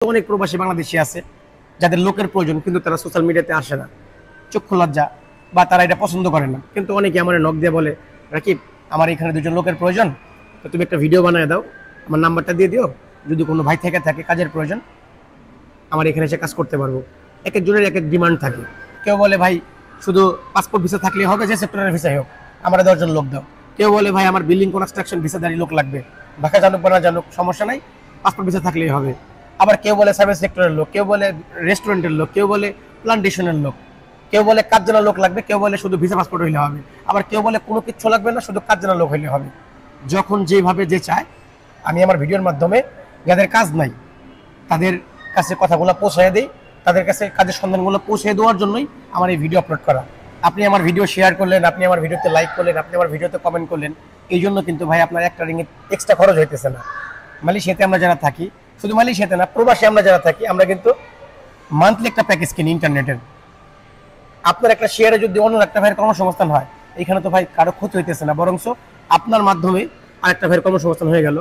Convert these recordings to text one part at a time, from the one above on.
অনেক প্রবাসী বাংলাদেশি আছে যাদের লোকের প্রয়োজন, কিন্তু তারা সোশ্যাল মিডিয়াতে আসে না, চক্ষু লজ্জা বা তারা এটা পছন্দ করে না। কিন্তু অনেকে আমার নক দিয়ে বলে, রাকিব আমার এখানে দুজন লোকের প্রয়োজন, তো তুমি একটা ভিডিও বানিয়ে দাও, আমার নাম্বারটা দিয়ে দিও, যদি কোনো ভাই থেকে থাকে কাজের প্রয়োজন আমার এখানে এসে কাজ করতে পারবো। এক একজনের এক এক ডিমান্ড থাকে। কেউ বলে ভাই শুধু পাসপোর্ট ভিসা থাকলেই হবে, যে সেক্টরের ভিসাই হোক, আমরা 10জন লোক দাও। কেউ বলে ভাই আমার বিল্ডিং কনস্ট্রাকশন ভিসাদারি লোক লাগবে, ঢাকা জানুক বা না জানুক সমস্যা নাই, পাসপোর্ট ভিসা থাকলেই হবে। আবার কেউ বলে সার্ভিস সেক্টরের লোক, কেউ বলে রেস্টুরেন্টের লোক, কেউ বলে প্লান্টেশনের লোক, কেউ বলে কাজ জানা লোক লাগবে, কেউ বলে শুধু ভিসা পাসপোর্ট হইলে হবে, আবার কেউ বলে কোনো কিচ্ছু লাগবে না, শুধু কাজ জানা লোক হইলে হবে। যখন যেভাবে যে চায়, আমি আমার ভিডিওর মাধ্যমে যাদের কাজ নাই তাদের কাছে কথাগুলো পৌঁছায় দিই, তাদের কাছে কাজের সন্ধানগুলো পৌঁছে দেওয়ার জন্যই আমার এই ভিডিও আপলোড করা। আপনি আমার ভিডিও শেয়ার করলেন, আপনি আমার ভিডিওতে লাইক করলেন, আপনি আমার ভিডিওতে কমেন্ট করলেন, এই জন্য কিন্তু ভাই আপনার একটা রিঙ্গিত এক্সট্রা খরচ হইতেছে না। মালয়েশিয়াতে আমরা যারা থাকি, শুধু মালয়েশিয়াতে না, প্রবাসে আমরা যারা থাকি, আমরা কিন্তু মান্থলি একটা প্যাকেজ কিনি ইন্টারনেটের। আপনার একটা শেয়ারে যদি অন্য একটা ভাইয়ের কর্মসংস্থান হয়, এখানে তো ভাই কারো ক্ষতি হইতেছে না, বরঞ্চ আপনার মাধ্যমে আরেকটা ভাইয়ের কর্মসংস্থান হয়ে গেল।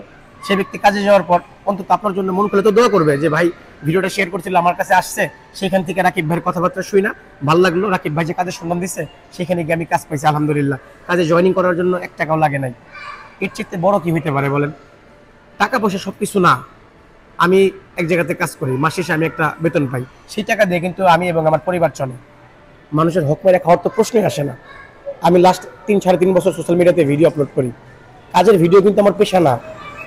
সেই ব্যক্তি কাজে যাওয়ার পর অন্তত আপনার জন্য মন খুলে তো দোয়া করবে যে ভাই ভিডিওটা শেয়ার করছিল, আমার কাছে আসছে, সেখান থেকে রাকিব ভাইয়ের কথাবার্তা শুই না ভালো লাগলো, রাকিব ভাই যে কাজের সন্ধান দিচ্ছে সেখানে গিয়ে আমি কাজ পাইছি আলহামদুলিল্লাহ, কাজে জয়েনিং করার জন্য 1 টাকাও লাগে নাই। এর চেয়ে বড় কি হইতে পারে বলেন? টাকা পয়সা সবকিছু না। আমি এক জায়গাতে কাজ করি, মাস শেষে আমি একটা বেতন পাই, সেই টাকা দিয়ে কিন্তু আমি এবং আমার পরিবার চলে। মানুষের হক মেরে খাওয়ার তো প্রশ্নই আসে না। আমি লাস্ট 3-3.5 বছর সোশ্যাল মিডিয়াতে ভিডিও আপলোড করি। কাজের ভিডিও কিন্তু আমার পেশা না।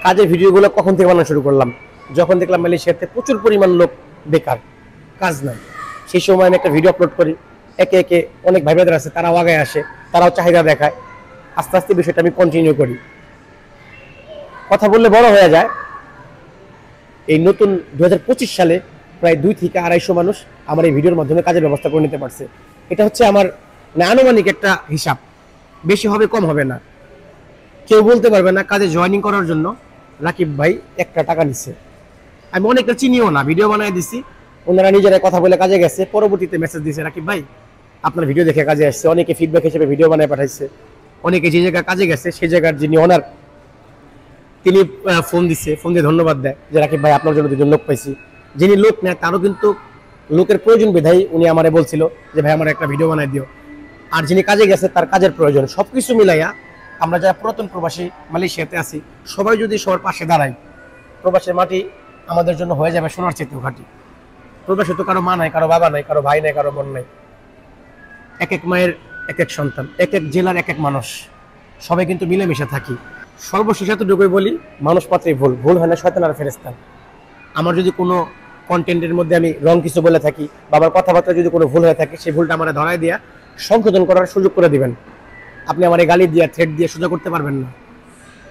কাজের ভিডিওগুলো কখন থেকে বানানো শুরু করলাম? যখন দেখলাম মালয়েশিয়াতে প্রচুর পরিমাণ লোক বেকার, কাজ নাই, সেই সময় আমি একটা ভিডিও আপলোড করি। একে একে অনেক ভাই ব্রাদার আছে, তারাও আগে আসে, তারাও চাহিদা দেখায়, আস্তে আস্তে বিষয়টা আমি কন্টিনিউ করি। কথা বললে বড় হয়ে যায়। এই নতুন 2025 সালে প্রায় 2 থেকে 250 মানুষ আমার এই ভিডিওর মাধ্যমে কাজের ব্যবস্থা করে নিতে পারছে। এটা হচ্ছে আমার আনুমানিক একটা হিসাব, বেশি হবে কম হবে না। কেউ বলতে পারবে না কাজে জয়েনিং করার জন্য রাকিব ভাই 1 টাকা নিচ্ছে। আমি অনেকটা চিনিও না, ভিডিও বানিয়ে দিছি, ওনারা নিজেরাই কথা বলে কাজে গেছে, পরবর্তীতে মেসেজ দিয়েছে রাকিব ভাই আপনার ভিডিও দেখে কাজে আসছে। অনেকে ফিডব্যাক হিসেবে ভিডিও বানিয়ে পাঠাইছে। অনেকে যে জায়গায় কাজে গেছে সেই জায়গার যিনি ওনার, তিনি ফোন দিচ্ছে, ফোন দিয়ে ধন্যবাদ দেয় যে রাকিব ভাই আপনার জন্য 2জন লোক পাইছি। যিনি লোক নেয় তারও কিন্তু লোকের প্রয়োজন বিধাই উনি আমারে বলছিল যে ভাই আমার একটা ভিডিও বানাই দিও। আর যিনি কাজে গেছে তার কাজের প্রয়োজন, সবকিছু মিলাইয়া আমরা যারা পুরাতন প্রবাসী মালয়েশিয়াতে আছি, সবাই যদি সবার পাশে দাঁড়াই, প্রবাসের মাটি আমাদের জন্য হয়ে যাবে সোনার চেতেও ঘাটি। প্রবাসে তো কারো মা নাই, কারো বাবা নাই, কারো ভাই নাই, কারো বোন নাই, এক এক মায়ের এক এক সন্তান, এক এক জেলার এক এক মানুষ, সবাই কিন্তু মিলেমিশে থাকি। সর্বশেষ এতটুকুই বলি, মানুষ মাত্রই ভুল, ভুল হয় না শয়তান আর ফেরেশতা। আমার যদি কোনো কন্টেন্টের মধ্যে আমি রং কিছু বলে থাকি, বাবার কথাবার্তা যদি কোনো ভুল হয়ে থাকে, সেই ভুলটা আমার ধরায় দিয়া সংশোধন করার সুযোগ করে দিবেন। আপনি আমার গালি দিয়ে থ্রেড দিয়ে সোজা করতে পারবেন না।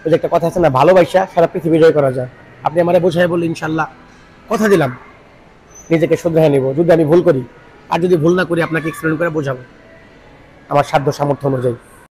ওই যে একটা কথা আছে না, ভালোবাসা সারা পৃথিবী জয় করা যায়। আপনি আমারে বোঝায় বললে ইনশাল্লাহ কথা দিলাম নিজেকে শুধরে নিব, যদি আমি ভুল করি। আর যদি ভুল না করি আপনাকে এক্সপ্লেন করে বোঝাবো আমার সাধ্য সামর্থ্য অনুযায়ী।